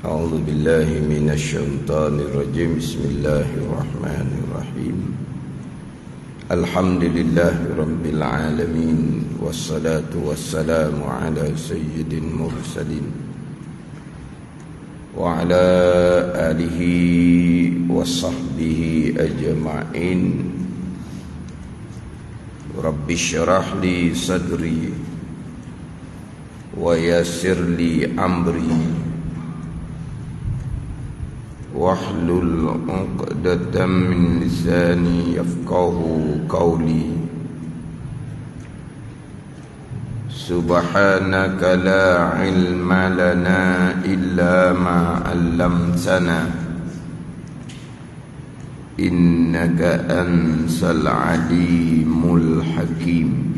A'udzu billahi minasyaitonir rajim. Bismillahirrahmanirrahim. Alhamdulillahirabbil alamin wassalatu wassalamu ala sayyidil mursalin wa ala alihi washabbihi ajma'in. Rabbi syrah li sadri wa yassir li amri wahlul 'uqdatam min lisani yafqahu qawli. Subhanaka la ilma lana illa ma 'allamtana innaka ansal alimul hakim.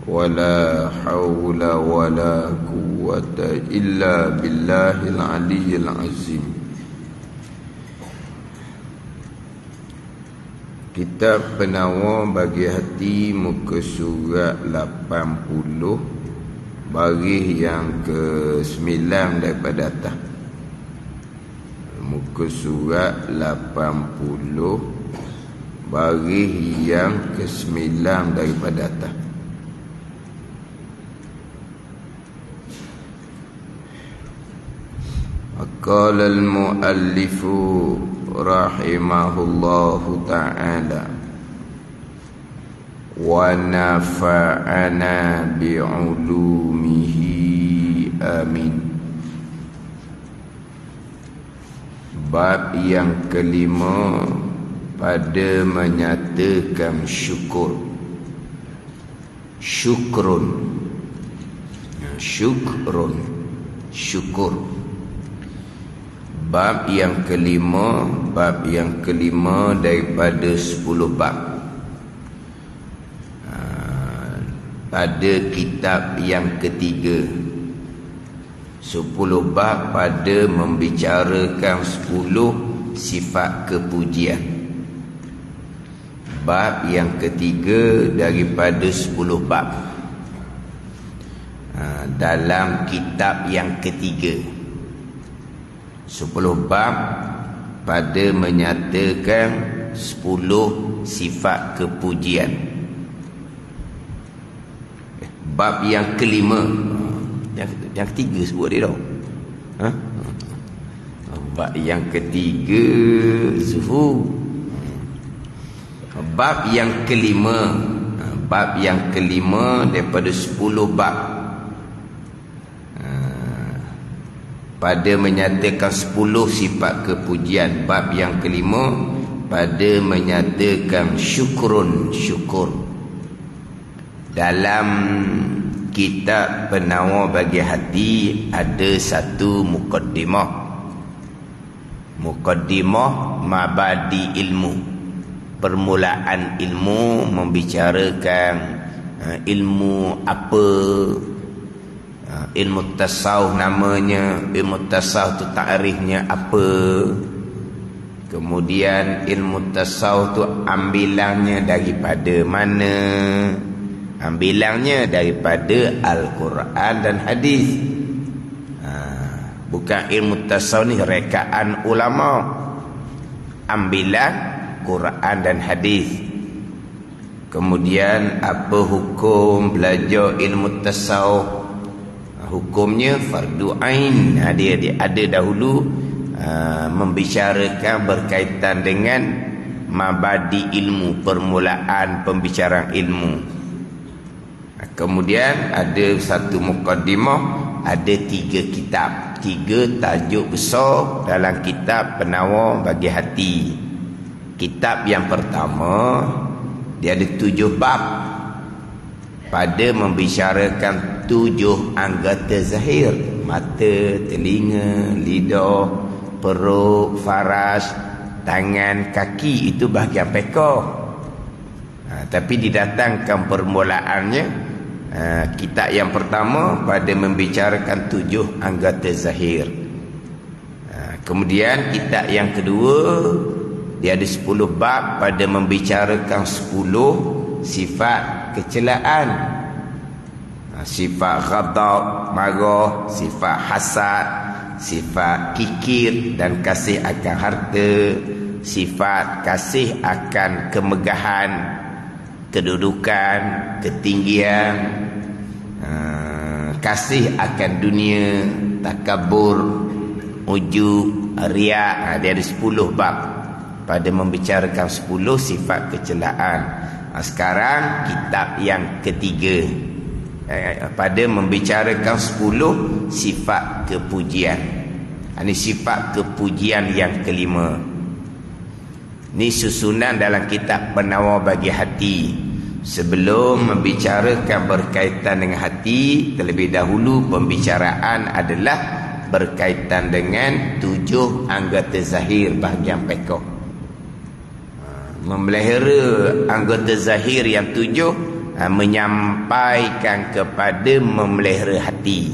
Wala hawla wala quwwata illa billahil aliyyil azim. Kitab Penawar Bagi Hati, muka surat 80, baris yang ke-9 daripada atas. Muka surat 80, baris yang ke-9 daripada atas. Qala al-muallifu rahimahullahu ta'ala wa nafa'ana bi'ulumihi amin. Bab yang kelima pada menyatakan syukur. Syukur. Bab yang kelima daripada 10 bab. Pada kitab yang ketiga, 10 bab pada membicarakan 10 sifat kepujian. Bab yang ketiga daripada 10 bab dalam kitab yang ketiga. 10 bab pada menyatakan 10 sifat kepujian. Bab yang kelima, yang ketiga sebut dia tau. Bab yang ketiga Zuhur. Bab yang kelima daripada 10 bab pada menyatakan 10 sifat kepujian. Bab yang kelima pada menyatakan syukur. Dalam kitab Penawar Bagi Hati ada satu mukaddimah mabadi ilmu, permulaan ilmu, membicarakan ilmu apa. Ilmu tasawuf namanya, ilmu tasawuf tu ta'rifnya apa. Kemudian ilmu tasawuf tu ambilannya daripada mana? Ambilannya daripada Al-Quran dan hadis. Bukan ilmu tasawuf ni rekaan ulama, ambilan Quran dan hadis. Kemudian apa hukum belajar ilmu tasawuf? Hukumnya fardu ain. Dia ada dahulu membicarakan berkaitan dengan mabadi ilmu, permulaan pembicaraan ilmu. Kemudian ada satu mukaddimah, ada 3 kitab, 3 tajuk besar dalam kitab Penawar Bagi Hati. Kitab yang pertama dia ada 7 bab pada membicarakan 7 anggota zahir: mata, telinga, lidah, perut, faras, tangan, kaki. Itu bahagian pekah. Tapi didatangkan permulaannya, kitab yang pertama pada membicarakan 7 anggota zahir. Kemudian kitab yang kedua dia ada 10 bab pada membicarakan 10 sifat kecelaan. Sifat ghadab, marah, sifat hasad, sifat kikir dan kasih akan harta, sifat kasih akan kemegahan, kedudukan, ketinggian, kasih akan dunia, takabur, ujub, riak. Dia ada 10 bab pada membicarakan 10 sifat kecelaan. Sekarang kitab yang ketiga pada membicarakan 10 sifat kepujian. Ini sifat kepujian yang kelima. Ini susunan dalam kitab Penawar bagi Hati. Sebelum membicarakan berkaitan dengan hati, terlebih dahulu pembicaraan adalah berkaitan dengan 7 anggota zahir bahagian pekoh. Memelihara anggota zahir yang 7 menyampaikan kepada memelihara hati.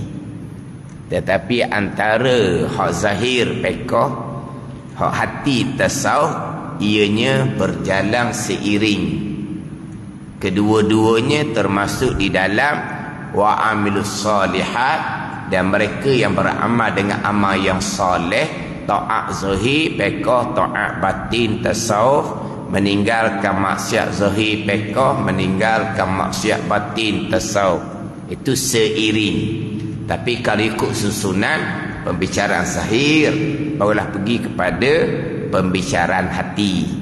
Tetapi antara hak zahir pekoh, hak hati tasawuf, ianya berjalan seiring. Kedua-duanya termasuk di dalam wa amilus salihat, dan mereka yang beramal dengan amal yang soleh, taat zahir pekoh, taat batin tasawuf, meninggalkan maksiat zahir pekoh, meninggalkan maksiat batin tasawuf. Itu seiring. Tapi kalau ikut susunan pembicaraan zahir, barulah pergi kepada pembicaraan hati.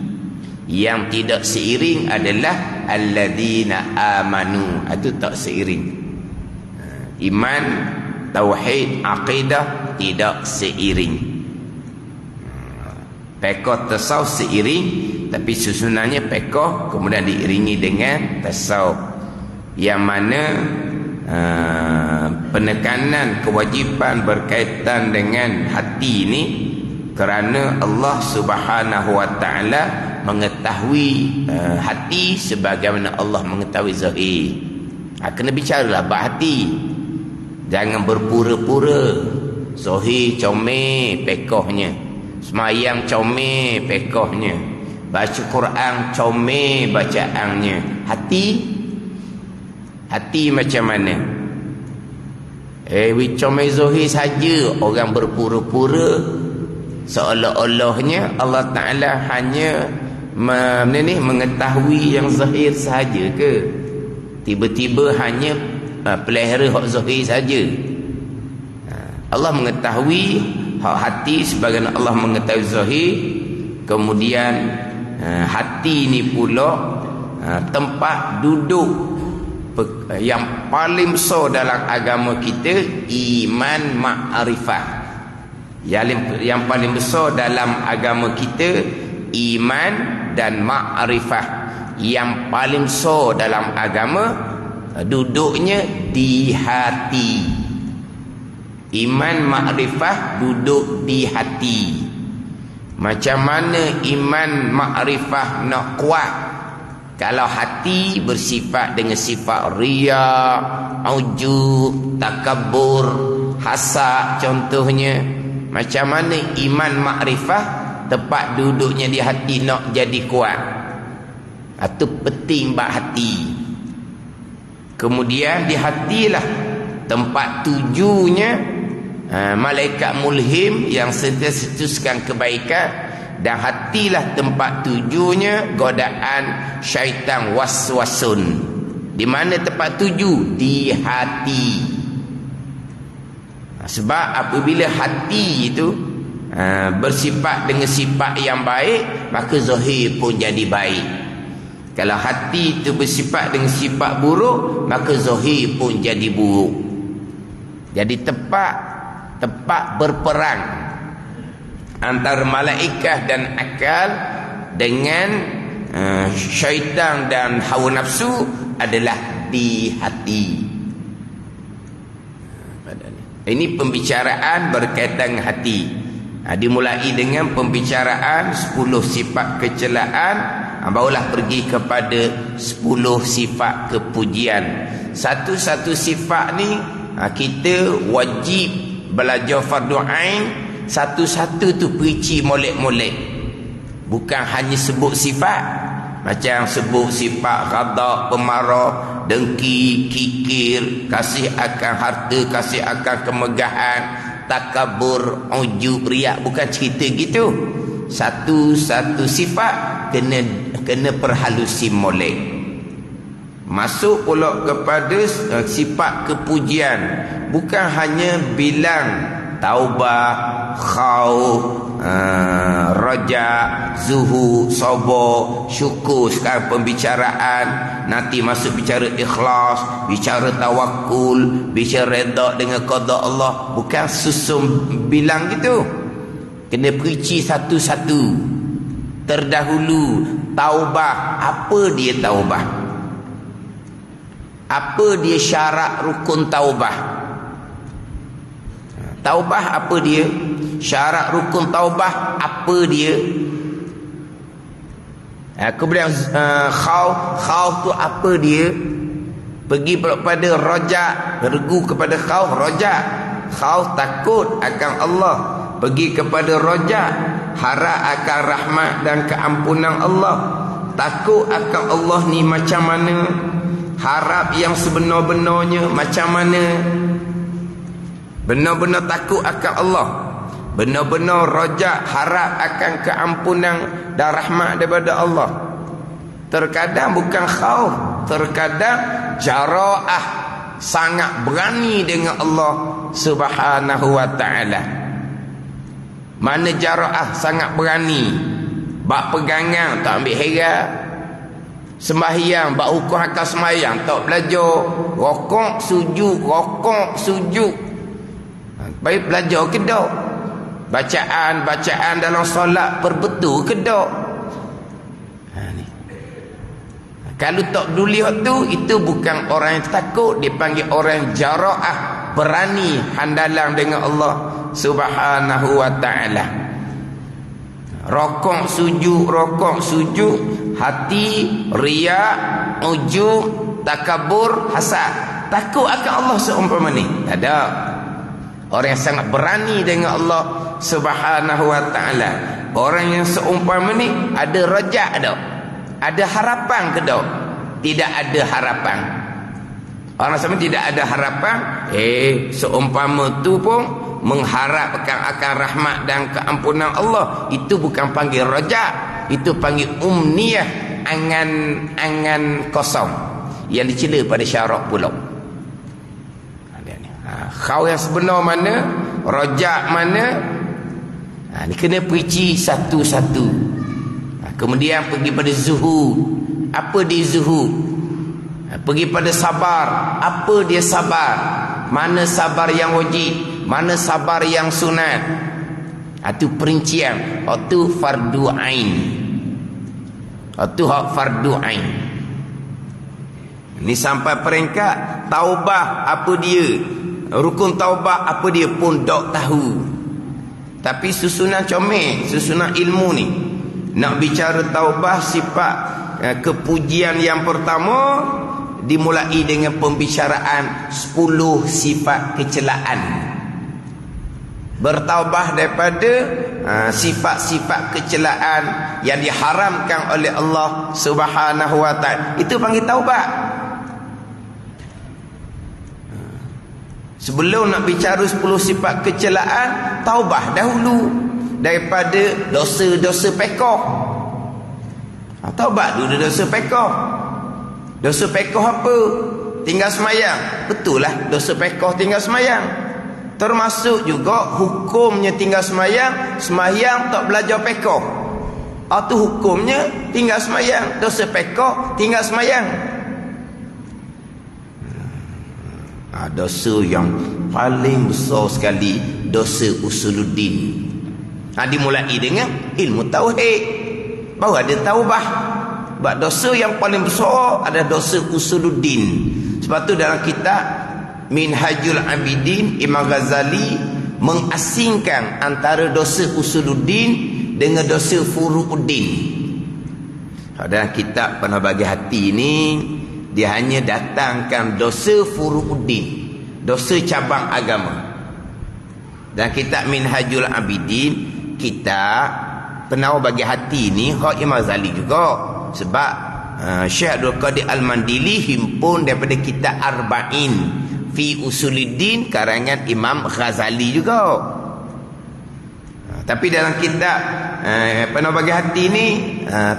Yang tidak seiring adalah alladzina amanu. Itu tak seiring. Iman, tauhid, akidah tidak seiring. Pekoh tasawuf seiring, tapi susunannya pekoh kemudian diiringi dengan tasawuf, yang mana penekanan kewajipan berkaitan dengan hati ini kerana Allah Subhanahu wa taala mengetahui hati sebagaimana Allah mengetahui zahir. Kena bicaralah bab hati. Jangan berpura-pura. Zahir comel pekohnya, semayang comel pekohnya, baca Quran comel bacaannya. Hati macam mana? Comel zahir saja orang berpura-pura, seolah-olahnya Allah Ta'ala hanya mengetahui yang zahir sahaja ke? Tiba-tiba hanya pelihara hak zahir saja. Allah mengetahui hak hati sebagaimana Allah mengetahui zahir. Kemudian hati ni pula tempat duduk yang paling besar dalam agama kita, iman ma'rifah. Yang paling besar dalam agama kita iman dan ma'rifah. Yang paling besar dalam agama duduknya di hati. Iman ma'rifah duduk di hati. Macam mana iman ma'rifah nak kuat kalau hati bersifat dengan sifat riya, ujub, takabur, hasad contohnya? Macam mana iman makrifah tempat duduknya di hati nak jadi kuat? Itu penting bab hati. Kemudian di hatilah tempat tujunya malaikat mulhim yang sentiasa cetuskan kebaikan, dan hatilah tempat tujunya godaan syaitan waswasun. Di mana tempat tuju? Di hati. Sebab apabila hati itu bersifat dengan sifat yang baik, maka zahir pun jadi baik. Kalau hati itu bersifat dengan sifat buruk, maka zahir pun jadi buruk. Jadi tempat berperang antara malaikat dan akal dengan syaitan dan hawa nafsu adalah di hati. Ini pembicaraan berkaitan dengan hati. Dimulai dengan pembicaraan 10 sifat kecelaan, barulah pergi kepada 10 sifat kepujian. Satu-satu sifat ni kita wajib belajar fardu ain. Satu-satu tu perici molek-molek. Bukan hanya sebut sifat. Macam sebut sifat ghadab, pemarah, dengki, kikir, kasih akan harta, kasih akan kemegahan. takabur, ujub, riak, bukan cerita gitu. Satu-satu sifat kena perhalusi molek. Masuk pula kepada sifat kepujian, bukan hanya bilang taubah, khauf, raja, zuhud, sabar, syukur. Sekarang pembicaraan, nanti masuk bicara ikhlas, bicara tawakul, bicara redha dengan qada Allah. Bukan susun bilang gitu, kena perinci satu-satu. Terdahulu taubah, apa dia taubah? Apa dia syarat rukun taubah? Taubah apa dia? Syarat rukun taubah apa dia? Kemudian khauf tu apa dia? Pergi pada raja, regu kepada khauf, raja. Khauf takut akan Allah. Pergi kepada raja, harap akan rahmat dan keampunan Allah. Takut akan Allah ni macam mana? Harap yang sebenar-benarnya macam mana? Benar-benar takut akan Allah, benar-benar rajak harap akan keampunan dan rahmat daripada Allah. Terkadang bukan khauf, terkadang jara'ah, sangat berani dengan Allah Subhanahu wa ta'ala. Mana jara'ah, sangat berani, bak pegangan tak ambil herat. Sembahyang, bak hukum akan sembahyang tak belajar. Rokok sujud. Baik belajar ke tak? Bacaan dalam solat berbetul ke tak? Kalau tak peduli tu, itu bukan orang yang takut, dipanggil orang jara'ah, berani handalang dengan Allah Subhanahu wa ta'ala. Rokok sujud, hati riak, ujub, takabur, hasad, takut akan Allah seumpama ni. Tak ada. Orang yang sangat berani dengan Allah Subhanahu wa ta'ala. Orang yang seumpama ni ada rajak tak? Ada harapan ke tak? Tidak ada harapan. Orang sama tidak ada harapan, seumpama tu pun mengharapkan akan rahmat dan keampunan Allah. Itu bukan panggil rajak, itu panggil umniyah, angan-angan kosong yang dicela pada syarak pula. Kau yang sebenar mana, rajak mana, ni kena perinci satu-satu. Kemudian pergi pada zuhud. Apa dia zuhud? Pergi pada sabar. Apa dia sabar? Mana sabar yang wajib, mana sabar yang sunat. Itu perincian. Itu fardu ain. Itu hak fardu ain. Ini sampai peringkat taubah apa dia? Rukun taubah apa dia pun tak tahu. Tapi susunan comel, susunan ilmu ni. Nak bicara taubah, sifat kepujian yang pertama dimulai dengan pembicaraan 10 sifat kecelaan. Bertaubah daripada sifat-sifat kecelaan yang diharamkan oleh Allah Subhanahu wa ta'ala. Itu panggil taubat. Sebelum nak bicara 10 sifat kecelaan, taubah dahulu daripada dosa-dosa pekoh. Taubat dulu dosa pekoh. Dosa pekoh apa? Tinggal semayang. Betul lah, dosa pekoh tinggal semayang. Termasuk juga hukumnya tinggal semayang, semayang tak belajar pekoh. Itu hukumnya tinggal semayang. Dosa pekoh tinggal semayang. Dosa yang paling besar sekali, dosa usuluddin. Dimulai dengan ilmu tauhid, baru ada taubah. Sebab dosa yang paling besar ada dosa usuluddin. Sebab tu dalam kitab Minhajul Abidin, Imam Ghazali mengasingkan antara dosa usuluddin dengan dosa furu'uddin. Dalam kitab Penuh Bagi Hati ni, dia hanya datangkan dosa furu'uddin, dosa cabang agama. Dan kitab Minhajul Abidin, kita Penuh Bagi Hati ni hak Imam Ghazali juga. Sebab Syekh Abdul Qadir Al-Mandili himpun daripada kitab Arba'in fi Usuluddin karangan Imam Ghazali juga. Tapi dalam kitab Penuh Bagi Hati ni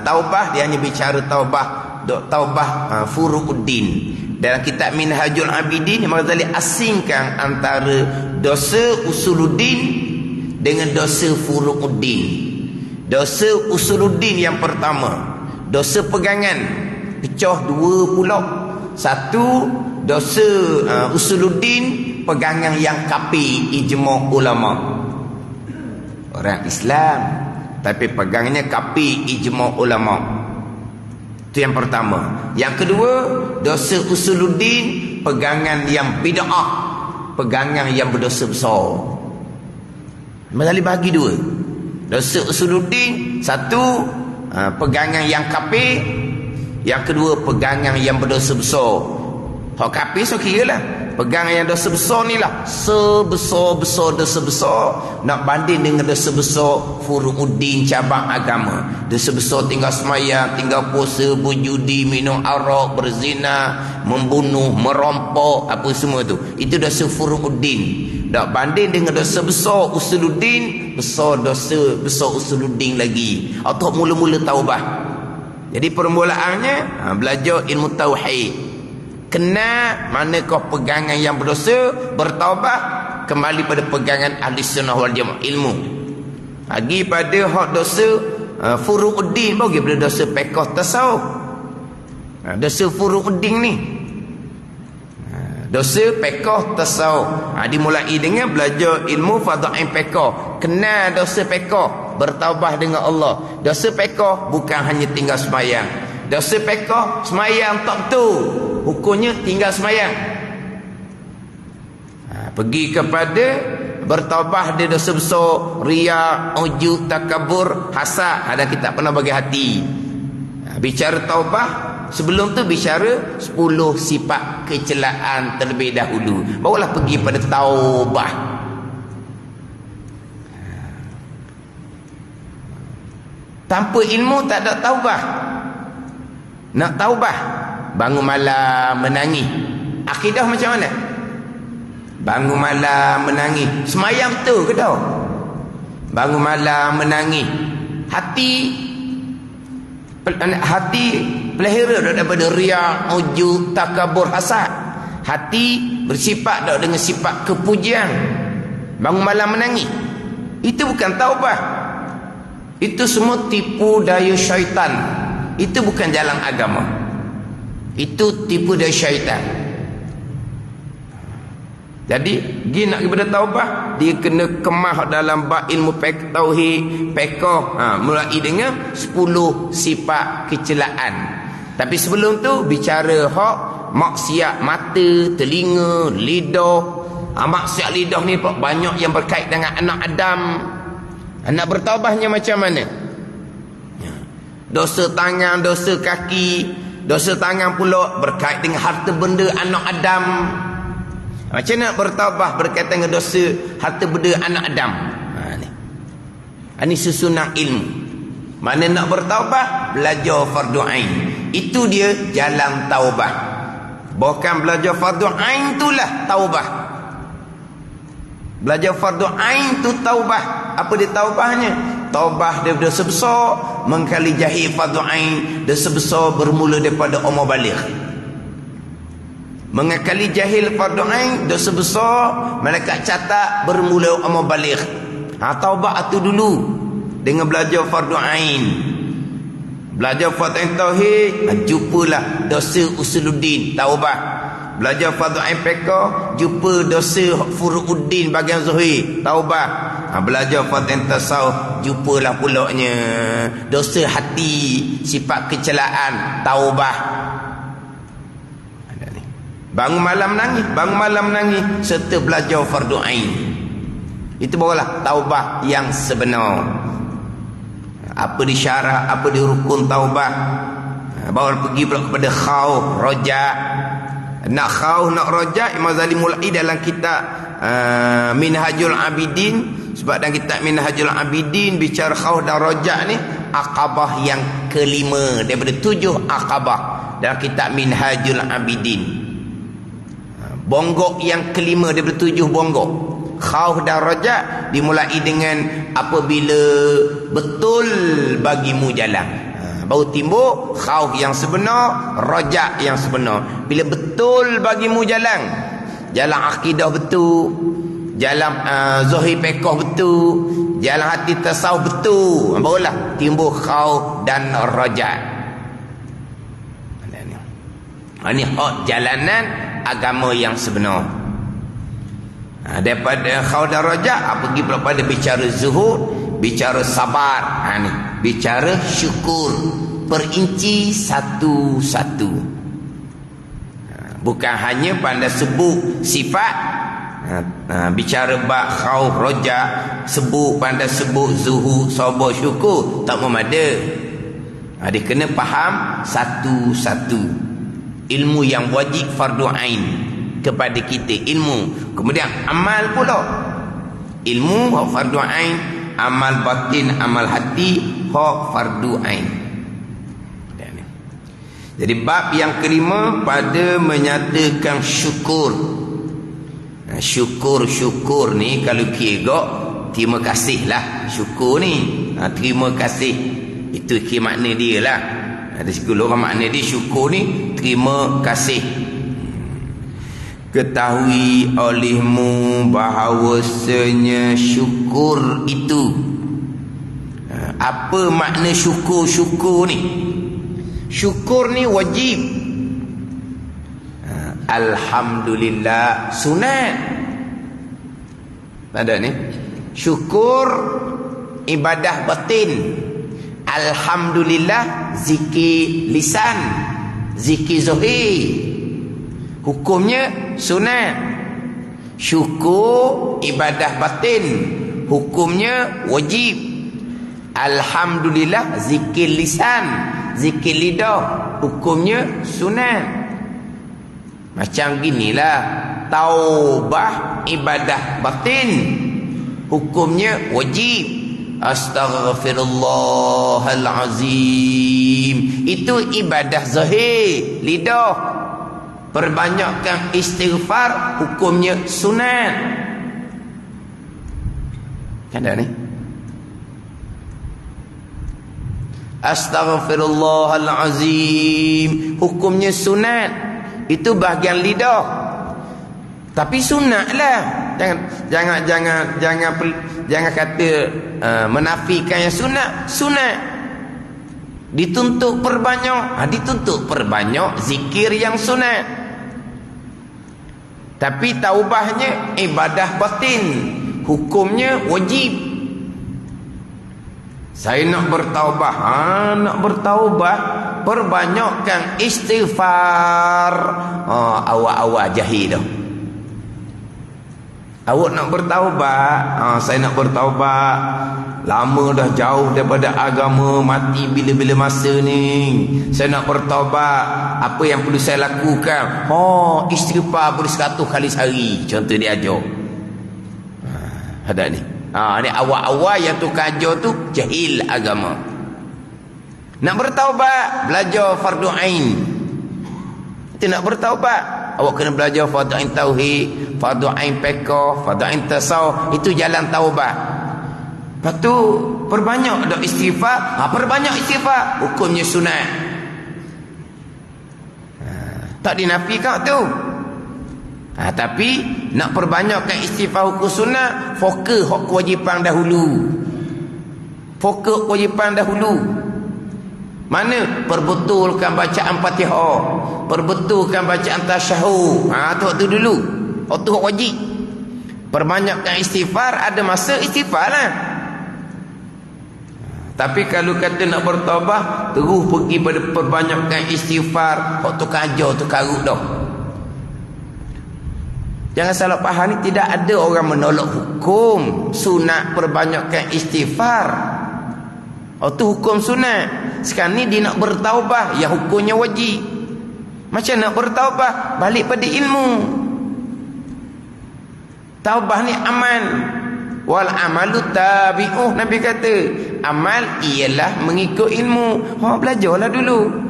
taubah, dia hanya bicara taubah furu'uddin. Dalam kitab Minhajul Abidin, Imam Ghazali asingkan antara dosa Usuluddin dengan dosa furu'uddin. Dosa Usuluddin yang pertama, dosa pegangan, pecah dua pula. Satu, dosa Usuluddin pegangan yang kapi ijma' ulama. Orang Islam tapi pegangnya kapi ijma' ulama. Itu yang pertama. Yang kedua, dosa Usuluddin pegangan yang bid'ah, pegangan yang berdosa besar. Ghazali bagi dua. Dosa Usuluddin, satu pegangan yang kafir, yang kedua pegangan yang berdosa besar. Hak kafir so kiralah pegangan yang dosa besar ni lah sebesar-besar dosa besar nak banding dengan dosa besar furu'uddin cabang agama. Dosa besar tinggal semayang, tinggal puasa, berjudi, minum arak, berzina, membunuh, merompok, apa semua tu, itu dosa furu'uddin. Tak banding dengan dosa besar Usuluddin, besar dosa besar Usuluddin lagi, atau mula-mula taubah. Jadi permulaannya belajar ilmu tauhid, kena manakah pegangan yang berdosa, bertaubat, kembali pada pegangan ahli sunnah wal jamaah ilmu. Lagi pada hak dosa furu'uddin, bagi pada dosa fiqh tasawuf. Dosa furu'uddin ni dosa fiqh tasawuf. Dimulai dengan belajar ilmu fadha'il fiqh, kenal dosa fiqh, bertaubat dengan Allah. Dosa fiqh bukan hanya tinggal sembahyang. Dosa fiqh sembahyang tak betul, hukumnya tinggal sembahyang. Pergi kepada bertaubat dia dosa besar, riya, ujub, takabur, hasad. Ada kita pernah bagi hati. Bicara taubah, sebelum tu bicara 10 sifat kecelaan terlebih dahulu, barulah pergi pada taubah. Tanpa ilmu tak ada taubah. Nak taubah, bangun malam menangis, akidah macam mana? Bangun malam menangis, semayang tu ke tau? Bangun malam menangis, hati pelihara daripada riya, ujub, takabur, hasad. Hati bersifat dengan sifat kepujian, bangun malam menangis. Itu bukan taubah. Itu semua tipu daya syaitan. Itu bukan jalan agama. Itu tipu daya syaitan. Jadi dia nak kepada taubah, dia kena kemah dalam bab ilmu fiqh, tauhid, fiqh, mulai dengan 10 sifat kecelaan. Tapi sebelum tu bicara hak maksiat mata, telinga, lidah. Maksiat lidah ni banyak yang berkait dengan anak Adam. Anak bertaubahnya macam mana? Dosa tangan, dosa kaki. Dosa tangan pula berkait dengan harta benda anak Adam. Macam nak bertaubah berkaitan dengan dosa harta benda anak Adam? Ini susunan ilmu. Mana nak bertaubah? Belajar fardu ain. Itu dia jalan taubah. Bukan belajar fardu ain itulah taubah. Belajar fardu ain tu taubah. Apa dia taubahnya? Taubah daripada dosa besar, mengkali jahil fardu ain. Dosa besar bermula daripada umur baligh. Mengakali jahil fardu ain, dosa besar, malaikat catat bermula umur baligh. Taubat itu dulu dengan belajar fardu ain. Belajar fardu ain tauhid, jumpalah dosa Usuluddin, taubat. Belajar fardu ain fiqh, jumpa dosa furu'uddin bahagian zahir, taubat. Belajar fardu ain tasawuf, jumpalah pulaknya dosa hati, sifat kecelaan, taubat. Bangun malam menangis serta belajar fardu ain. Itu barulah taubah yang sebenar. Apa disyarat, apa di rukun taubah, baru pergi pula kepada khauf, roja. Nak khauf, nak roja, Imam Ghazali mulai dalam kitab Minhajul Abidin. Sebab dalam kitab Minhajul Abidin bicara khauf dan roja ni akabah yang kelima daripada 7 akabah dalam kitab Minhajul Abidin. Bonggok yang kelima daripada 7 bonggok. Khauf dan raja dimulai dengan apabila betul bagimu jalan. Baru timbul khauf yang sebenar, raja yang sebenar. Bila betul bagimu jalan, jalan akidah betul, jalan zahir fiqh betul, jalan hati tasawuf betul, barulah timbul khauf dan raja. Ini hak jalanan agama yang sebenar. Daripada khauf dan raja, pergi pada bicara zuhud, bicara sabar, ni bicara syukur, perinci satu-satu. Bukan hanya pada sebut sifat, bicara bab khauf raja, sebut pada sebut zuhud, sabar, syukur, tak memada. Dia kena faham satu-satu. Ilmu yang wajib fardu ain kepada kita, ilmu. Kemudian amal pula, ilmu hak fardu ain, amal batin, amal hati hak fardu ain. Jadi bab yang kelima pada menyatakan syukur. Syukur ni kalau kira terima kasih lah. Syukur ni terima kasih, itu kira makna dia lah. Ada segala orang makna dia syukur ni terima kasih. Ketahui olehmu bahawasanya syukur itu, apa makna syukur ni? Syukur ni wajib. Alhamdulillah sunat. Ada ni syukur ibadah batin. Alhamdulillah zikir lisan, zikir zahir, hukumnya sunat. Syukur ibadah batin, hukumnya wajib. Alhamdulillah zikir lisan, zikir lidah, hukumnya sunat. Macam ginilah taubah ibadah batin, hukumnya wajib. Astaghfirullahalazim, itu ibadah zahir lidah. Perbanyakkan istighfar, hukumnya sunat. Ada ni astaghfirullahalazim, hukumnya sunat. Itu bahagian lidah, tapi sunatlah. Jangan kata menafikan yang sunat. Dituntut perbanyak zikir yang sunat. Tapi taubahnya ibadah batin, hukumnya wajib. Saya nak bertaubah, perbanyakkan istighfar. Awak jahil dah. Awak nak bertaubat, saya nak bertaubat, lama dah jauh daripada agama, mati bila-bila masa ni. Saya nak bertaubat, apa yang perlu saya lakukan? Istighfar boleh 100 kali sehari. Contoh dia ajar. Ada ni. Ni awal-awal yang tu ajar tu jahil agama. Nak bertaubat, belajar fardu ain. Kita nak bertaubat, awak kena belajar fardu ain tauhid, fardu ain fiqh, fardu ain tasawuf. Itu jalan taubat. Lepas tu perbanyak dak istighfar. Perbanyak istighfar, hukumnya sunat. Tak dinafikan tu. Tapi nak perbanyakkan istighfar hukum sunat, fokus hak kewajipan dahulu. Mana? Perbetulkan bacaan Fatihah, perbetulkan bacaan tasyahud. Tu dulu. Tu hak wajib. Perbanyakkan istighfar, ada masa istighfar lah. Tapi kalau kata nak bertaubat, terus pergi pada perbanyakkan istighfar, hak tu kajar, tu karut dah. Jangan salah faham, ni tidak ada orang menolak hukum sunat perbanyakkan istighfar. Tu hukum sunat. Sekarang ni dia nak bertaubah, yang hukumnya wajib. Macam nak bertaubah? Balik pada ilmu. Taubah ni amal. Wal amalu tabi'uh, Nabi kata. Amal ialah mengikut ilmu. Belajarlah dulu.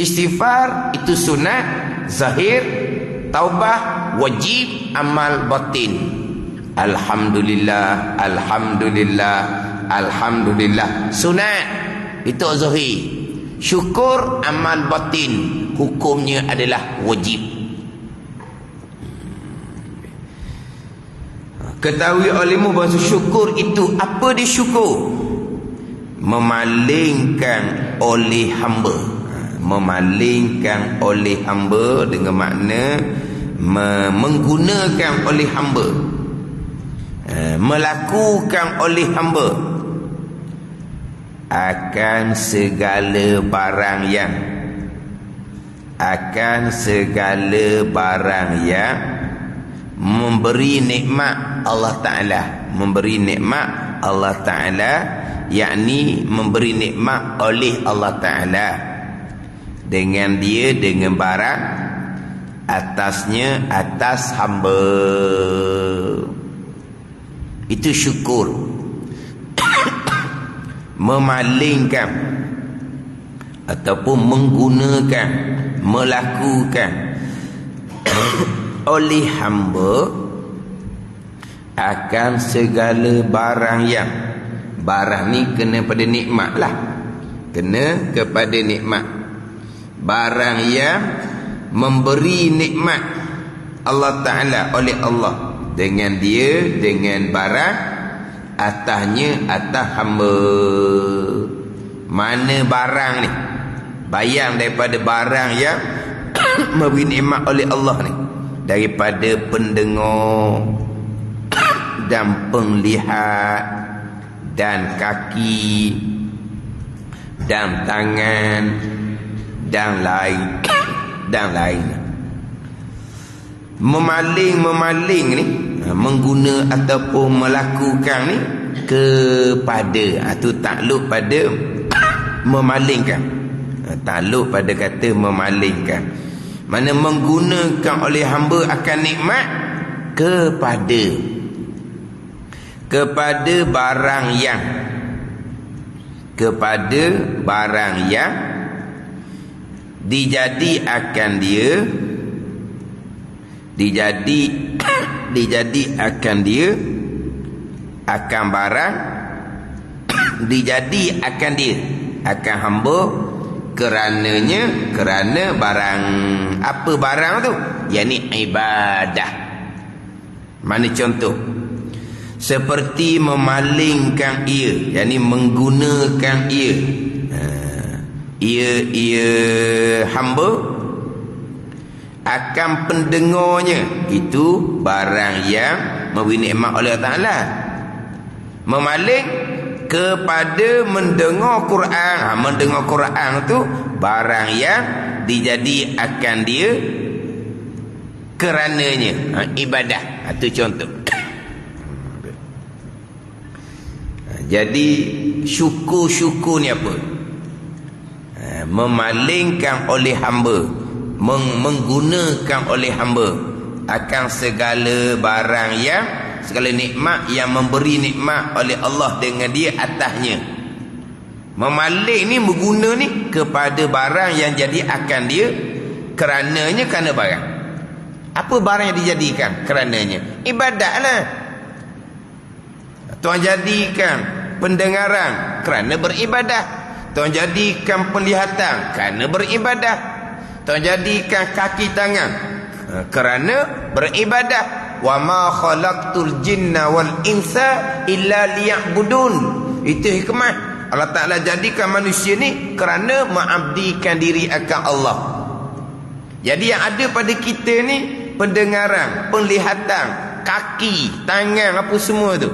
Istighfar itu sunat zahir, taubah wajib, amal batin. Alhamdulillah, alhamdulillah, alhamdulillah sunat itu zahir. Syukur amal batin, hukumnya adalah wajib. Ketahui olehmu bahawa syukur itu apa dia syukur? Memalingkan oleh hamba. Memalingkan oleh hamba dengan makna menggunakan oleh hamba, melakukan oleh hamba akan segala barang yang memberi nikmat Allah Ta'ala, memberi nikmat Allah Ta'ala, yakni memberi nikmat oleh Allah Ta'ala dengan dia, dengan barang atasnya, atas hamba. Itu syukur. Memalingkan ataupun menggunakan, melakukan oleh hamba akan segala barang yang, barang ni kena pada nikmat lah, kena kepada nikmat, barang yang memberi nikmat Allah Ta'ala oleh Allah dengan dia, dengan barang atasnya, atas hamba. Mana barang ni? Bayang daripada barang yang memberi nikmat oleh Allah ni, daripada pendengar dan penglihat dan kaki dan tangan dan lain. Memaling ni, mengguna ataupun melakukan ni kepada, tu takluk pada memalingkan, takluk pada kata memalingkan. Mana menggunakan oleh hamba akan nikmat kepada barang yang dijadi akan dia akan barang dijadi akan dia, akan hamba kerana barang. Apa barang tu? Yakni ibadah. Mana contoh? Seperti memalingkan ia, yakni menggunakan ia, ia hamba akan pendengarnya. Itu barang yang memberi nikmat oleh Allah Ta'ala. Memaling kepada mendengar Quran. Mendengar Quran tu barang yang dijadi akan dia kerananya, ibadah. Itu contoh. Jadi syukur ni apa? Memalingkan oleh hamba, menggunakan oleh hamba akan segala barang yang, segala nikmat yang memberi nikmat oleh Allah dengan dia atasnya. Memaling ni, mengguna ni kepada barang yang jadi akan dia kerananya, kerana barang. Apa barang yang dijadikan kerananya? Ibadat lah. Tuan jadikan pendengaran kerana beribadah. Tuan jadikan penglihatan kerana beribadah. Tuan jadikan kaki tangan kerana beribadah. Wa ma khalaqtul jinna wal insa illa liya'budun. Itu hikmah. Allah Ta'ala jadikan manusia ni kerana mengabdikan diri akan Allah. Jadi yang ada pada kita ni pendengaran, penglihatan, kaki, tangan, apa semua tu,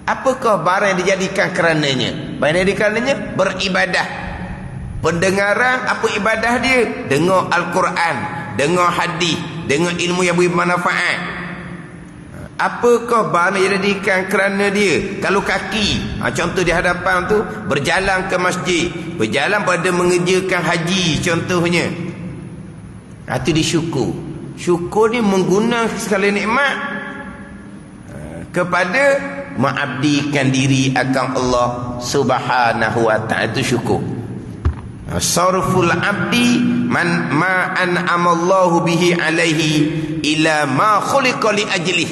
apakah barang yang dijadikan kerananya? Barang yang dijadikan kerananya beribadah. Pendengaran, apa ibadah dia? Dengar Al-Quran, dengar hadis, dengar ilmu yang bermanfaat. Apakah barang yang dijadikan kerana dia? Kalau kaki, contoh di hadapan tu, berjalan ke masjid, berjalan pada mengerjakan haji contohnya, itu disyukur. Syukur ni menggunakan segala nikmat kepada mengabdikan diri akan Allah Subhanahu wa ta'ala. Itu syukur. sarful abdi man ma an'amallahu bihi alaihi ila ma khuliqa li ajlih,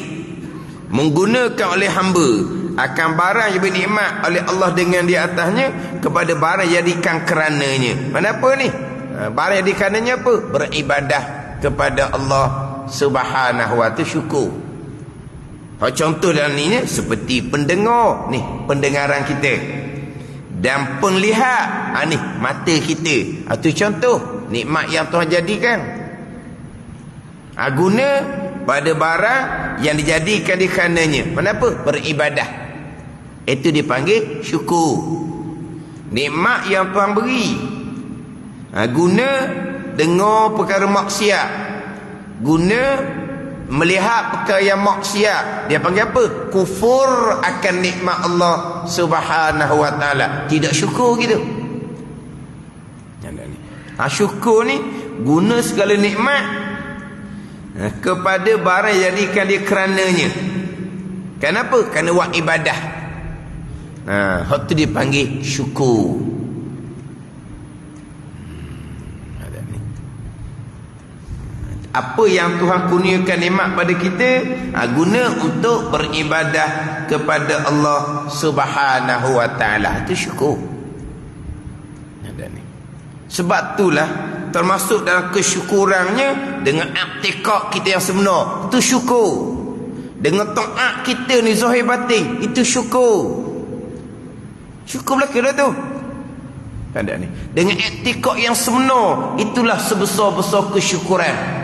menggunakan oleh hamba akan barang yang bernikmat oleh Allah dengan di atasnya kepada barang yang dijadikan kerananya. Kenapa ni? Barang yang dikarenanya apa? Beribadah kepada Allah Subhanahu wa ta'ala, syukur. Contoh dalam ni seperti pendengar ni, pendengaran kita, dan penglihat ni, mata kita. Itu contoh nikmat yang Tuhan jadikan. Guna pada barang yang dijadikan di karenanya. Kenapa? Beribadah. Itu dipanggil syukur. Nikmat yang Tuhan beri. Guna dengar perkara maksiat, guna melihat perkara yang maksiat, dia panggil apa? Kufur akan nikmat Allah Subhanahu wa ta'ala. Tidak syukur gitu. Syukur ni guna segala nikmat kepada barang yang dijadikan dia kerananya. Kenapa? Kerana buat ibadah. Hak tu dipanggil syukur. Apa yang Tuhan kurniakan nikmat pada kita, guna untuk beribadah kepada Allah Subhanahu wa ta'ala. Itu syukur. Sebab itulah termasuk dalam kesyukurannya dengan i'tikad kita yang sebenar, itu syukur. Dengan taat kita ni zahir batin, itu syukur. Syukur belaka dah tu. Ada ni. Dengan i'tikad yang sebenar, itulah sebesar-besar kesyukuran.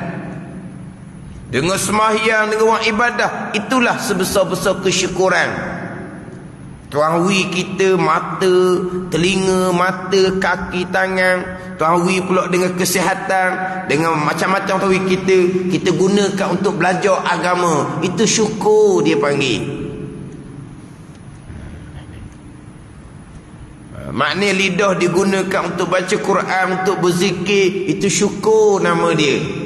Dengan sembahyang, dengan buat ibadah, itulah sebesar-besar kesyukuran. Tuhan beri kita mata, telinga, mata, kaki, tangan. Tuhan beri pula dengan kesihatan, dengan macam-macam Tuhan beri kita. Kita gunakan untuk belajar agama. Itu syukur dia panggil. Maknanya lidah digunakan untuk baca Quran, untuk berzikir. Itu syukur nama dia.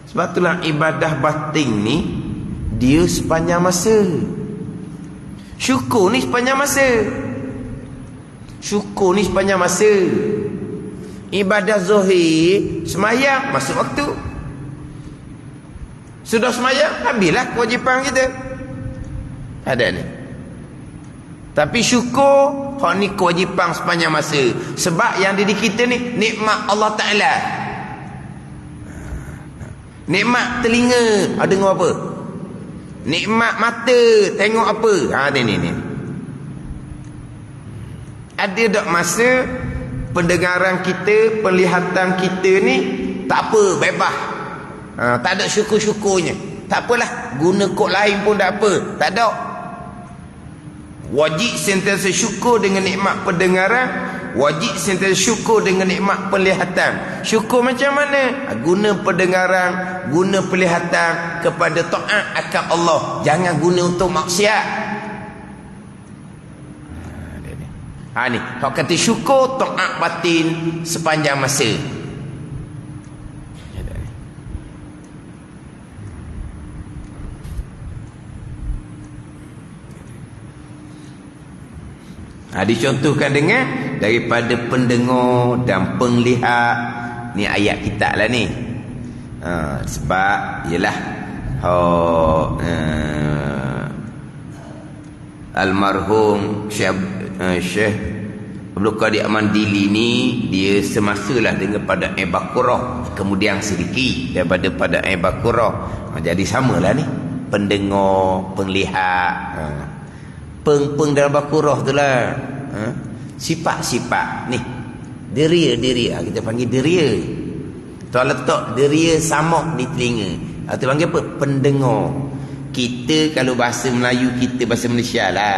Sebab itulah ibadah batin ni dia sepanjang masa. Syukur ni sepanjang masa. Syukur ni sepanjang masa. Ibadah zahir, sembahyang masuk waktu. Sudah sembahyang, habislah kewajipan kita. Ada ni. Tapi syukur, hak ni kewajipan sepanjang masa. Sebab yang diri kita ni nikmat Allah Ta'ala. Nikmat telinga, dengar apa? Nikmat mata, tengok apa? Ni. Ada tak masa pendengaran kita, penglihatan kita ni tak apa, bebas. Tak ada syukur-syukurnya. Tak apalah, guna kod lain pun tak apa. Tak ada. Wajib sentiasa syukur dengan nikmat pendengaran, wajib sentiasa syukur dengan nikmat penglihatan. Syukur macam mana? Guna pendengaran, guna penglihatan kepada taat akan Allah. Jangan guna untuk maksiat. Ni, hak kata syukur taat batin sepanjang masa. Dicontohkan dengan daripada pendengar dan penglihat. Ni ayat kitab lah ni. Sebab ialah almarhum Syekh Abdul Qadir Amandili ni, dia semasalah dengan pada Al-Baqarah, kemudian sedikit daripada pada Al-Baqarah. Jadi samalah ni, pendengar, penglihat. Peng dalam Baqarah tu lah. Sifat-sifat ni, deria, kita panggil deria. Tuan letak deria samak di telinga, itu panggil apa? Pendengar. Kita kalau bahasa Melayu kita, bahasa Malaysia lah,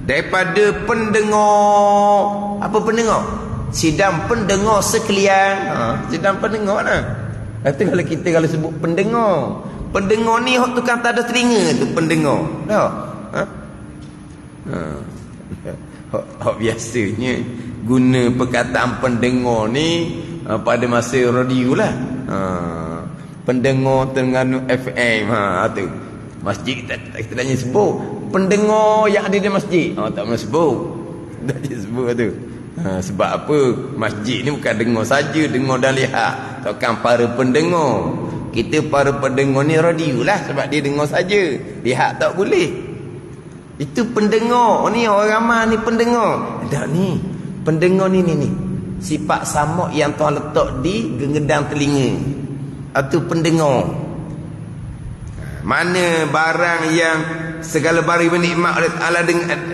daripada pendengar. Apa pendengar? Sidang pendengar sekalian. Sidang pendengar lah. Itu kalau kita kalau sebut pendengar, pendengar ni hak tukang tak ada telinga tu pendengar. Dah. Hak biasanya guna perkataan pendengar ni pada masa radio lah. Pendengar Terengganu FM. Tu masjid kita tanya sebut pendengar yang ada di masjid. Tak pernah sebut. Dia sebut tu. Sebab apa? Masjid ni bukan dengar saja, dengar dan lihat. Takkan para pendengar. Kita para pendengar ni radio lah, sebab dia dengar saja. Lihat tak boleh. Itu pendengar. Ni orang ramai ni pendengar. Tak ni. Pendengar ni. Sifat samak yang Tuhan letak di gengedang telinga. Itu pendengar. Mana barang yang segala barang yang nikmat oleh Allah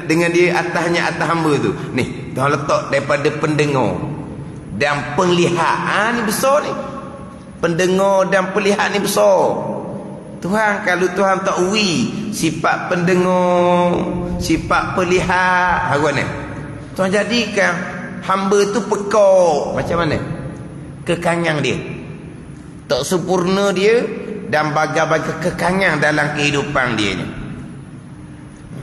dengan dia atas hamba tu. Ni, Tuhan letak daripada pendengar dan penglihatan ni besar ni. Pendengar dan penglihatan ni besar. Tuhan, kalau Tuhan tak uwi sifat pendengar, sifat penglihat, apa ni? Tuhan jadikan hamba tu pekak. Macam mana? Kekangang dia. Tak sempurna dia dan bagai-bagai kekangang dalam kehidupan dia ni.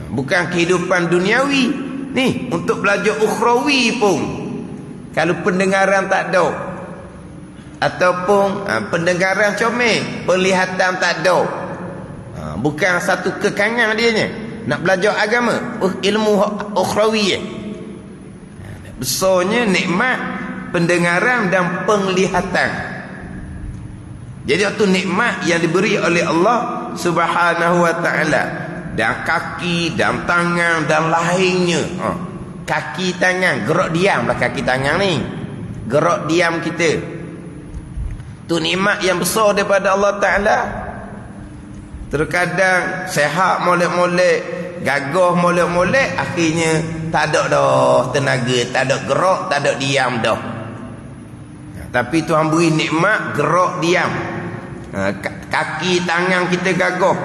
Bukan kehidupan duniawi. Ni, untuk belajar ukhrawi pun. Kalau pendengaran tak ada. Ataupun pendengaran comel, penglihatan tak ada. Bukan satu kekangang dia ni. Nak belajar agama, ilmu ukhrawi. Besarnya nikmat pendengaran dan penglihatan. Jadi itu nikmat yang diberi oleh Allah Subhanahu wa ta'ala. Dan kaki dan tangan dan lainnya. Kaki tangan, gerak diam lah kaki tangan ni. Gerak diam kita. Itu nikmat yang besar daripada Allah Ta'ala. Terkadang sehat molek-molek, gagah molek-molek, akhirnya tak ada dah tenaga, tak ada gerak, tak ada diam dah. Tapi Tuhan beri nikmat gerak diam. Kaki tangan kita gagah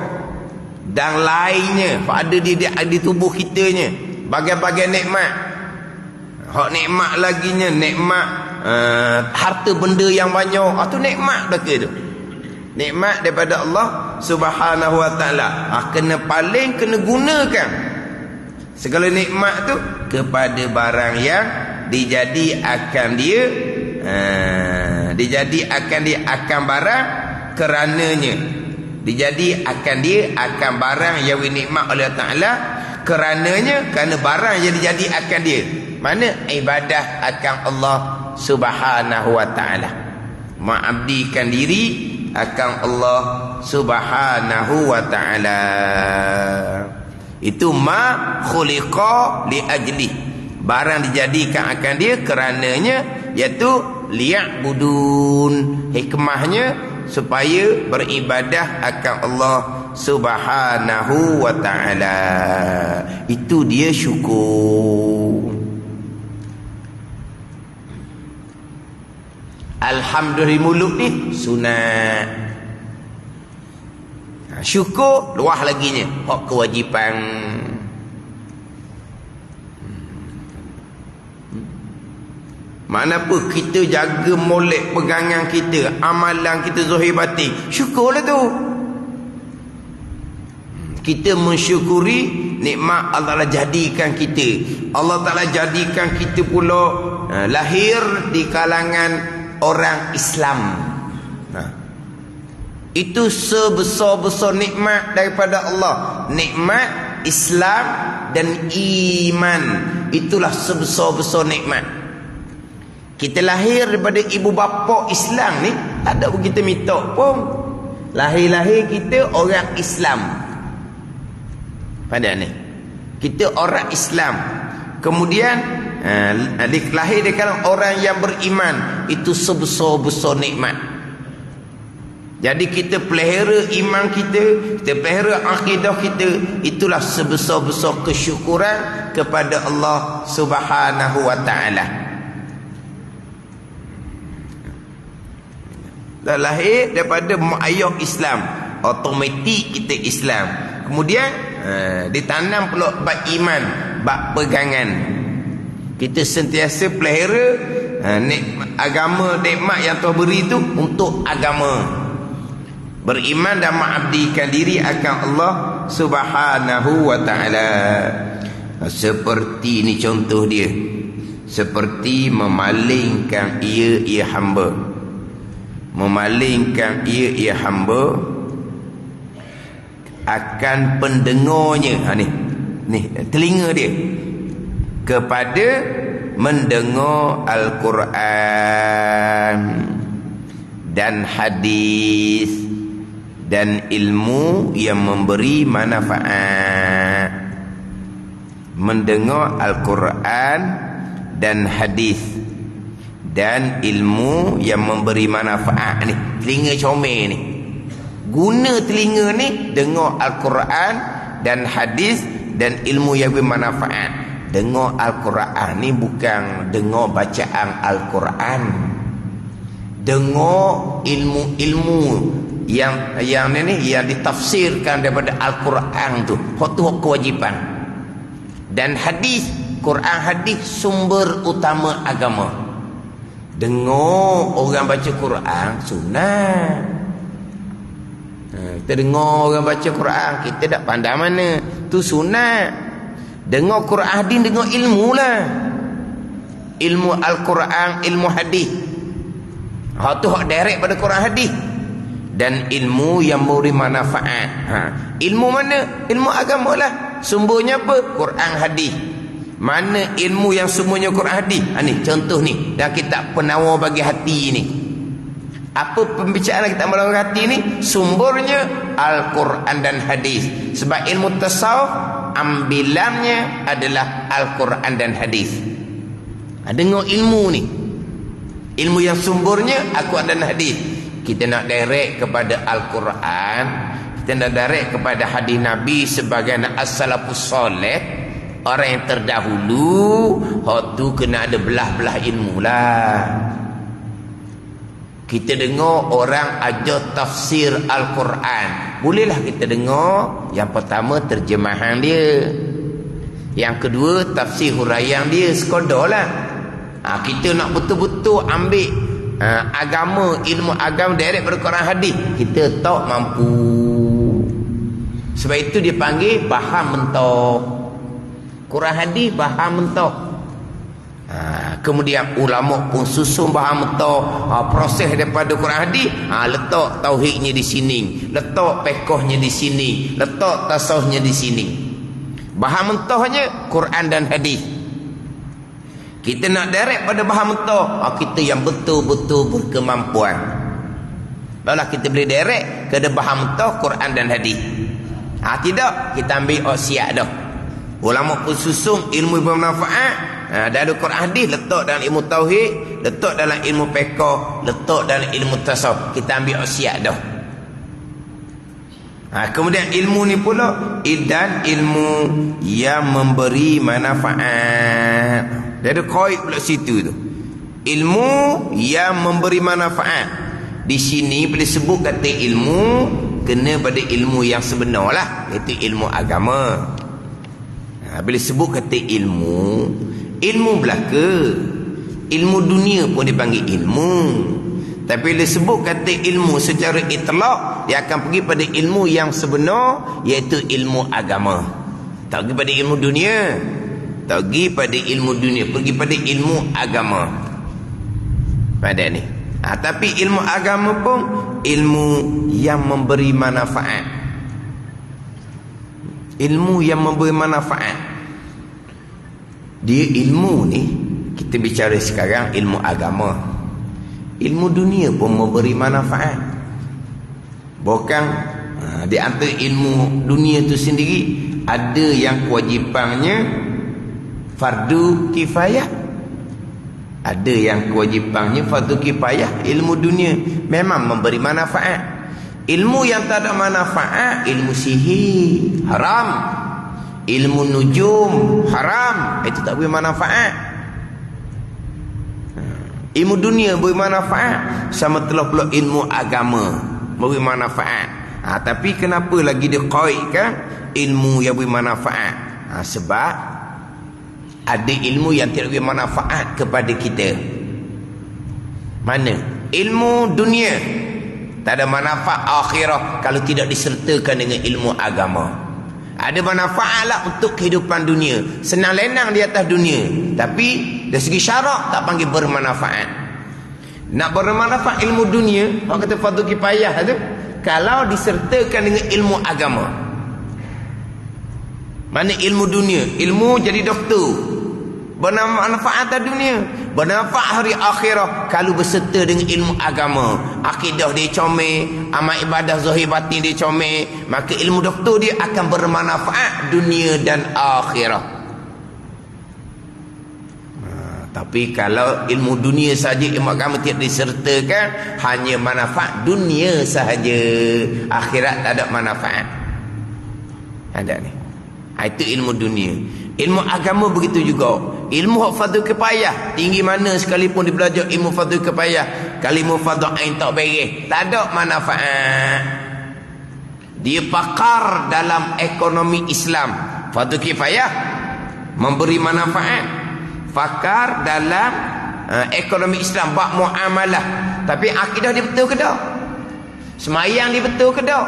dan lainnya ada di tubuh kitanya, bagai-bagai nikmat. Hak nikmat laginya nikmat harta benda yang banyak. Itu nikmat belaka tu. Nikmat daripada Allah Subhanahu wa ta'ala. Kena gunakan segala nikmat tu kepada barang yang dijadikan dia akan barang kerananya. Dijadikan dia akan barang yang nikmat oleh Allah Ta'ala kerananya, kerana barang yang dijadikan dia. Mana? Ibadah akan Allah Subhanahu wa ta'ala. Mengabdikan diri akan Allah Subhanahu wa ta'ala. Itu ma khuliqa li ajli. Barang dijadikan akan dia kerananya, iaitu liya'budun. Hikmahnya supaya beribadah akan Allah Subhanahu wa ta'ala. Itu dia syukur. Alhamdulillah mulut ni sunat. Syukur luah laginya hak kewajipan. Mana pun kita jaga molek pegangan kita, amalan kita zahir batin, syukurlah tu. Kita mensyukuri nikmat Allah Ta'ala jadikan kita. Allah Ta'ala jadikan kita pula lahir di kalangan orang Islam. Itu sebesar-besar nikmat daripada Allah. Nikmat Islam dan iman. Itulah sebesar-besar nikmat. Kita lahir daripada ibu bapa Islam ni, tak ada pun kita minta pun. Lahir-lahir kita orang Islam. Pada ni kita orang Islam. Kemudian lahir di kalangan orang yang beriman. Itu sebesar-besar nikmat. Jadi kita pelihara iman kita, kita pelihara akidah kita. Itulah sebesar-besar kesyukuran kepada Allah Subhanahu wa ta'ala. Dah lahir daripada ayah Islam, automatik kita Islam. Kemudian ditanam pula bab iman, bab pegangan. Kita sentiasa pelihara agama, nikmat yang Tuhan beri itu untuk agama. Beriman dan mengabdikan diri akan Allah Subhanahu wa ta'ala. Seperti ini contoh dia. Seperti memalingkan ia hamba. Memalingkan ia hamba akan pendengarnya. Ni telinga dia. kepada mendengar Al-Quran dan hadis dan ilmu yang memberi manfaat. Mendengar Al-Quran dan hadis dan ilmu yang memberi manfaat ni. Telinga comel ni, guna telinga ni dengar Al-Quran dan hadis dan ilmu yang bermanfaat. Dengar Al-Quran ni bukan dengar bacaan Al-Quran. Dengar ilmu-ilmu yang ditafsirkan daripada Al-Quran tu. Hak kewajipan. Dan hadis, Quran hadis sumber utama agama. Dengar orang baca Quran sunat. Kita dengar orang baca Quran, kita tak pandai mana, tu sunat. Dengar Quran hadis, dengar ilmu lah. Ilmu Al-Quran, ilmu hadis. Hak tu hak direct pada Quran hadis. Dan ilmu yang memberi manfaat. Ilmu mana? Ilmu agama lah. Sumbernya apa? Quran hadis. Mana ilmu yang semuanya Quran hadis? Ni contoh ni dalam kitab Penawar Bagi Hati ni. Apa pembicaraan kita melalui hati ni? Sumbernya Al-Quran dan hadis. Sebab ilmu tasawuf ambilannya adalah Al-Quran dan hadis. Dengar ilmu ni, ilmu yang sumbernya Al-Quran dan hadis. Kita nak direct kepada Al-Quran, kita nak direct kepada hadis Nabi sebagai as-salafus soleh, orang yang terdahulu. Hak tu kena ada belah-belah ilmu lah. Kita dengar orang ajar tafsir Al-Quran, bolehlah kita dengar. Yang pertama terjemahan dia, yang kedua tafsir huraian dia, sekodarlah. Kita nak betul-betul ambil agama, ilmu agama direct pada Quran hadis, kita tak mampu. Sebab itu dia panggil faham mentok. Quran hadis faham mentok. Kemudian ulama pun susun faham mentok. Proses daripada Quran hadis, letak tauhidnya di sini, letak fiqhnya di sini, letak tasawufnya di sini. Faham mentoknya Quran dan hadis. Kita nak direct pada faham mentok, kita yang betul-betul berkemampuan, barulah kita boleh direct ke faham mentok Quran dan hadis. Tidak, kita ambil siap dah. Ulama pun susun ilmu bermanfaat. Dari Quran hadis letak dalam ilmu tauhid, letak dalam ilmu fiqh, letak dalam ilmu tasawuf. Kita ambil siap dah. Kemudian ilmu ni pula dan ilmu yang memberi manfaat. Dari qaid pula situ tu. Ilmu yang memberi manfaat. Di sini boleh sebut kata ilmu kena pada ilmu yang sebenar lah, iaitu ilmu agama. Bila sebut kata ilmu belaka, ilmu dunia pun dipanggil ilmu. Tapi bila sebut kata ilmu secara itlaq, dia akan pergi pada ilmu yang sebenar, iaitu ilmu agama. Tak pergi pada ilmu dunia, tak pergi pada ilmu dunia, pergi pada ilmu agama. Pada ni. Tapi ilmu agama pun ilmu yang memberi manfaat. Ilmu yang memberi manfaat. Dia ilmu ni, kita bicara sekarang ilmu agama. Ilmu dunia pun memberi manfaat. Bukan di antara ilmu dunia tu sendiri ada yang kewajipannya fardu kifayah, ada yang kewajipannya fardu kifayah. Ilmu dunia memang memberi manfaat. Ilmu yang tak ada manfaat, ilmu sihir haram, ilmu nujum haram, itu tak beri manfaat. Ilmu dunia beri manfaat, sama telah pula ilmu agama beri manfaat. Tapi kenapa lagi dia qaidkan ilmu yang beri manfaat? Sebab ada ilmu yang tidak beri manfaat kepada kita. Mana? Ilmu dunia tak ada manfaat akhirah kalau tidak disertakan dengan ilmu agama. Ada manfaat lah untuk kehidupan dunia, senang lenang di atas dunia, tapi dari segi syarak tak panggil bermanfaat. Nak bermanfaat ilmu dunia, orang kata fardu kifayah tu, kalau disertakan dengan ilmu agama. Mana ilmu dunia? Ilmu jadi doktor, bermanfaat dunia, bermanfaat hari akhirat kalau berserta dengan ilmu agama. Akidah dia comel, amal ibadah zahir batin dia comel, maka ilmu doktor dia akan bermanfaat dunia dan akhirat. Tapi kalau ilmu dunia saja, ilmu agama tidak disertakan, hanya manfaat dunia sahaja, akhirat tak ada manfaat. Ada ni. Itu ilmu dunia. Ilmu agama begitu juga. Ilmu hak fardu kifayah, tinggi mana sekalipun dia belajar ilmu fardu kifayah, kalau ilmu fardu ain tak beres, tak ada manfaat. Dia pakar dalam ekonomi Islam. Fardu kifayah memberi manfaat. Pakar dalam ekonomi Islam, bab muamalah. Tapi akidah dia betul ke tak? Semayang dia betul ke tak?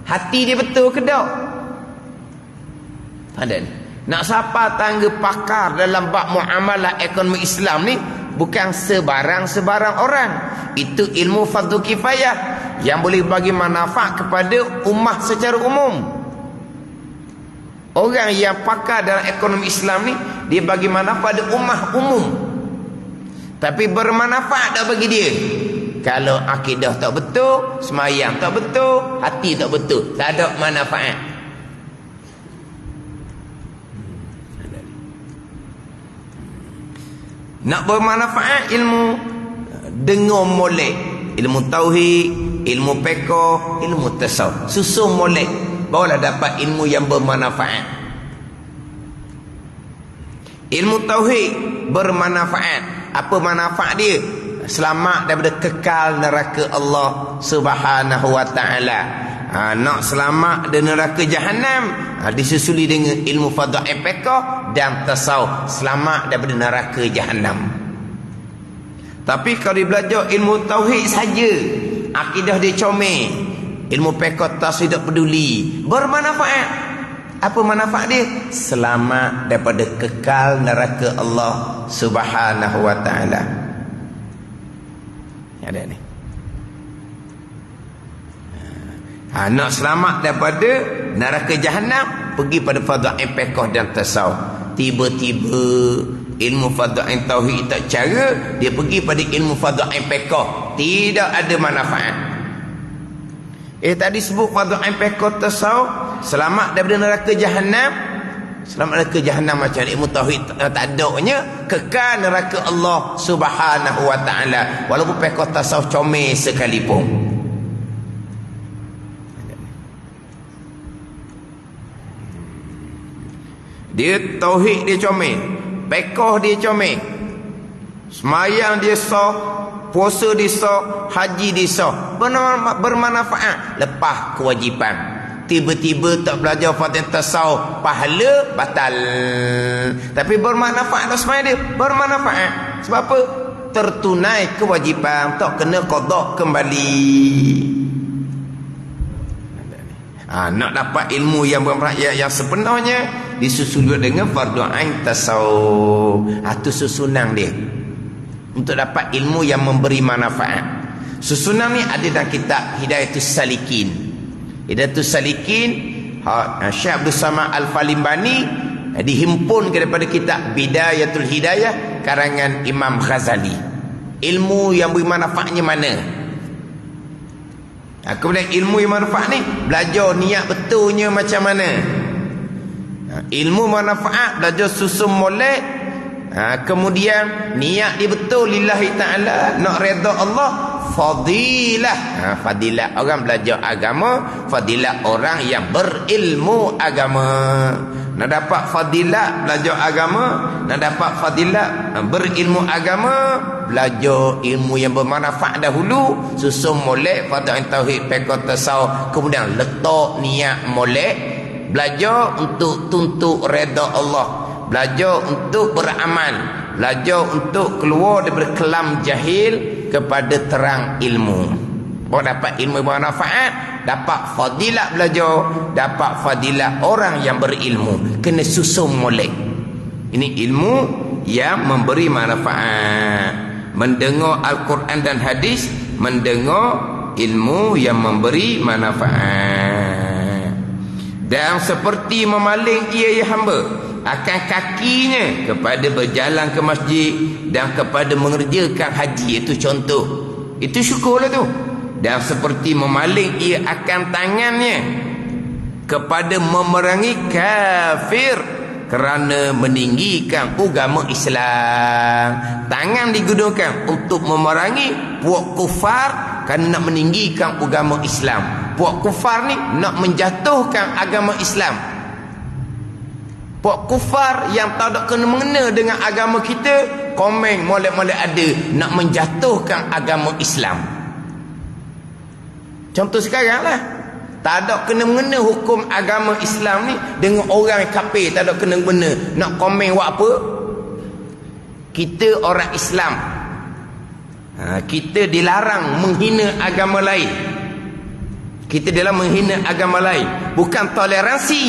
Hati dia betul ke tak? Ada ni. Nak siapa tangga pakar dalam bab muamalah ekonomi Islam ni, bukan sebarang-sebarang orang. Itu ilmu fardu kifayah yang boleh bagi manfaat kepada ummah secara umum. Orang yang pakar dalam ekonomi Islam ni, dia bagi manfaat pada ummah umum. Tapi bermanfaat tak bagi dia. Kalau akidah tak betul, semayang tak betul, hati tak betul, tak ada manfaat. Nak bermanfaat ilmu, dengar molek, ilmu tauhid, ilmu fiqh, ilmu tasawuf, susun molek, barulah dapat ilmu yang bermanfaat. Ilmu tauhid bermanfaat. Apa manfaat dia? Selamat daripada kekal neraka Allah Subhanahu wa taala. Nak selamat dari neraka Jahannam, disusuli dengan ilmu fardhu fiqh dan tasawuf, selamat daripada neraka Jahannam. Tapi kalau dia belajar ilmu tauhid saja, akidah dia comel, ilmu fiqh tasawuf tidak peduli, bermanfaat. Apa manfaat dia? Selamat daripada kekal neraka Allah Subhanahu wa taala. Ada ni. Nak selamat daripada neraka Jahannam, pergi pada fardhu ain fiqh dan tasawuf. Tiba-tiba ilmu fardhu ain tauhid tak cara, dia pergi pada ilmu fardhu ain fiqh, tidak ada manfaat. Tadi sebut fardhu ain fiqh tasawuf, selamat daripada neraka Jahannam. Selamat neraka Jahannam macam ilmu tauhid tak adanya, kekal neraka Allah Subhanahu wa taala, walaupun fiqh tasawuf comel sekalipun. Dia tauhid dia comel, fiqh dia comel, semayang dia sah, puasa dia sah, haji dia sah, bermanfaat. Lepas kewajipan, tiba-tiba tak belajar fatihah tasawuf, pahala batal. Tapi bermanfaat tak semayang dia, bermanfaat. Sebab apa? Tertunai kewajipan, tak kena qada kembali. Nak dapat ilmu yang bermanfaat yang sepenuhnya, disusul dengan fardhu ain tasawuf. Itu susunan dia untuk dapat ilmu yang memberi manfaat. Susunan ni ada dalam kitab Hidayatus Salikin. Hidayatus Salikin, Syekh Abdul Samad Al-Falimbani, dihimpun daripada kitab Bidayatul Hidayah karangan Imam Ghazali. Ilmu yang bermanfaatnya mana? Kemudian ilmu yang manfaat ni, belajar niat betulnya macam mana. Ilmu manfaat, belajar susun molek. Kemudian niat dia betul lillahi ta'ala, nak redha Allah. Fadilah, fadilah orang belajar agama, fadilah orang yang berilmu agama. Nak dapat fadilah belajar agama, nak dapat fadilah berilmu agama, belajar ilmu yang bermanfaat dahulu, susun molek fardhu ain tauhid fiqh tasawuf, kemudian letak niat molek, belajar untuk tuntut redha Allah, belajar untuk beramal, belajar untuk keluar daripada kelam jahil kepada terang ilmu. Baru dapat ilmu bermanfaat, dapat fadilah belajar, dapat fadilah orang yang berilmu. Kena susun molek. Ini ilmu yang memberi manfaat. Mendengar Al-Quran dan hadis, mendengar ilmu yang memberi manfaat. Dan seperti memaling ia ya hamba, akan kakinya kepada berjalan ke masjid dan kepada mengerjakan haji. Itu contoh. Itu syukurlah tu. Dan seperti memaling ia akan tangannya kepada memerangi kafir kerana meninggikan agama Islam. Tangan digunakan untuk memerangi puak kufar kerana nak meninggikan agama Islam. Puak kufar ni nak menjatuhkan agama Islam. Puak kufar yang tak ada kena-mengena dengan agama kita, komen molek-molek ada nak menjatuhkan agama Islam. Contoh sekarang lah, tak ada kena-mengena hukum agama Islam ni dengan orang kafir, tak ada kena-mengena. Nak komen buat apa? Kita orang Islam, kita dilarang menghina agama lain. Kita dilarang menghina agama lain. Bukan toleransi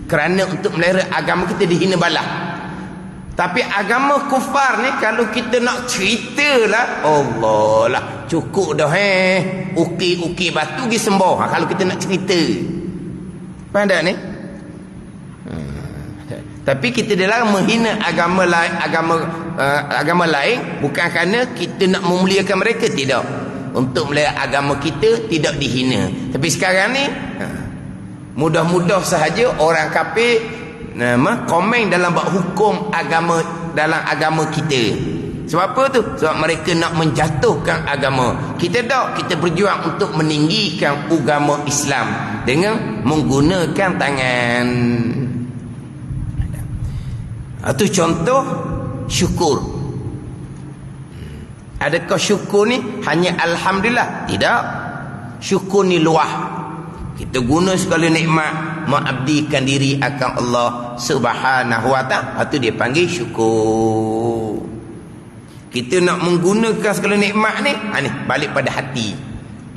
kerana untuk melihara agama kita dihina balah. Tapi agama kufar ni kalau kita nak ceritalah, Allah lah, cukup dah ukir-ukir batu pergi sembah kalau kita nak cerita. Faham tak ni? Tapi kita dilarang menghina agama lain, agama lain bukan kerana kita nak memuliakan mereka, tidak. Untuk melihara agama kita tidak dihina. Tapi sekarang ni mudah-mudah sahaja orang kafir komen dalam bab hukum agama, dalam agama kita. Sebab apa tu? Sebab mereka nak menjatuhkan agama kita. Tak, kita berjuang untuk meninggikan agama Islam dengan menggunakan tangan. Itu contoh syukur. Adakah syukur ni hanya alhamdulillah? Tidak. Syukur ni luah. Kita guna segala nikmat, mengabdikan diri akan Allah Subhanahu wa ta'ala. Itu dia panggil syukur. Kita nak menggunakan segala nikmat ni, ni balik pada hati.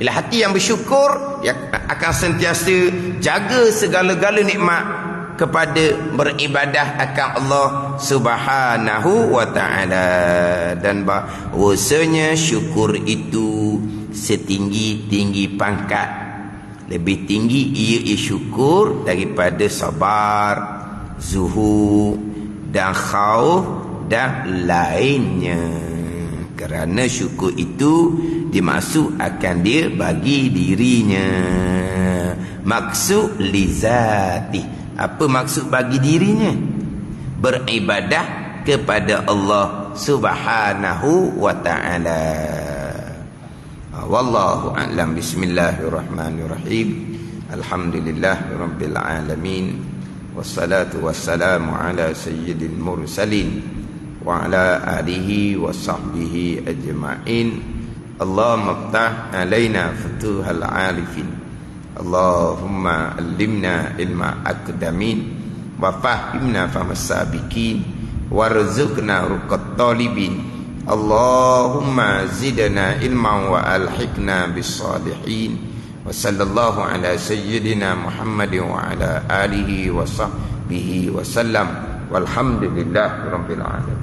Bila hati yang bersyukur, dia akan sentiasa jaga segala-gala nikmat kepada beribadah akan Allah Subhanahu wa ta'ala. Dan bahawasanya syukur itu setinggi-tinggi pangkat, lebih tinggi ia syukur daripada sabar, zuhud dan khauf dan lainnya. Kerana syukur itu dimaksud akan dia bagi dirinya. Maksud lizati. Apa maksud bagi dirinya? Beribadah kepada Allah Subhanahu wa ta'ala. Wallahu a'lam. Bismillahirrahmanirrahim. Alhamdulillahirabbil alamin. Wassalatu wassalamu ala sayyidil mursalin wa ala alihi wa sahbihi ajma'in. Allahumma iftah alaina futuhal arifin. Allahumma allimna ilma aqdamin wa fahimna fahamas sabiqin warzuqna ruqat talibin. Allahumma zidna ilman wa alhiqna bis salihin. Wa sallallahu ala sayyidina Muhammadin wa ala alihi wa sahbihi wa sallam. Walhamdulillahi rabbil alamin.